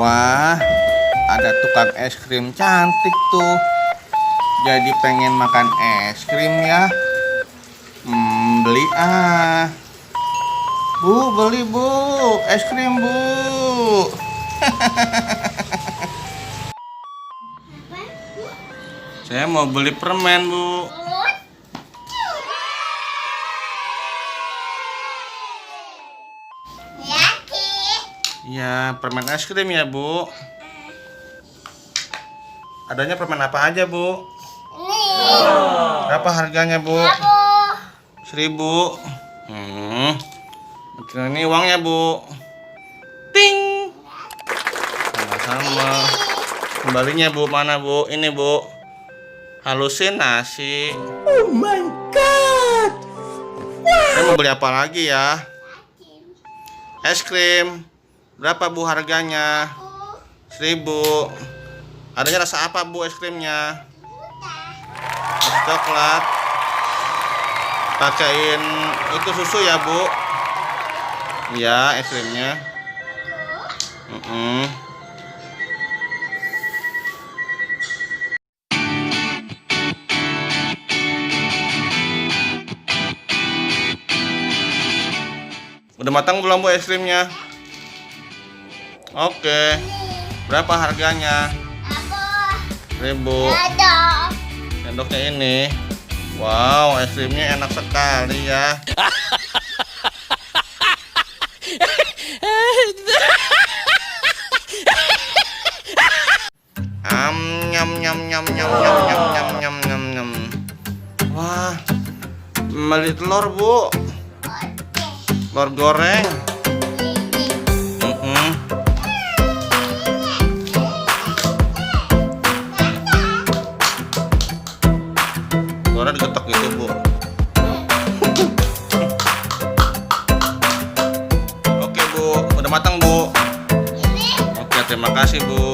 Wah, ada tukang es krim cantik tuh. Jadi pengen makan es krim ya. Beli ah. Bu, beli bu, es krim bu. Saya mau beli permen bu. Ya, permen es krim ya bu. Adanya permen apa aja bu? Berapa harganya bu? 1.000. Ini uangnya bu. Ting. Sama-sama. Kembalinya bu, mana bu? Ini bu. Halusinasi. Oh my god. Saya mau beli apa lagi ya? Es krim. Berapa bu harganya? 1.000. Adanya rasa apa bu es krimnya? Es coklat. Pakein itu susu ya bu? Iya, es krimnya. Udah matang belum bu es krimnya? Oke. Berapa harganya? 1.000. Sendoknya ini. Wow, es krimnya enak sekali ya. Nyam nyam nyam nyam nyam nyam nyam nyam nyam nyam. Wah, beli telur bu. Telur goreng. Telurnya digetok gitu bu. Oke bu, udah matang bu. Oke, terima kasih bu.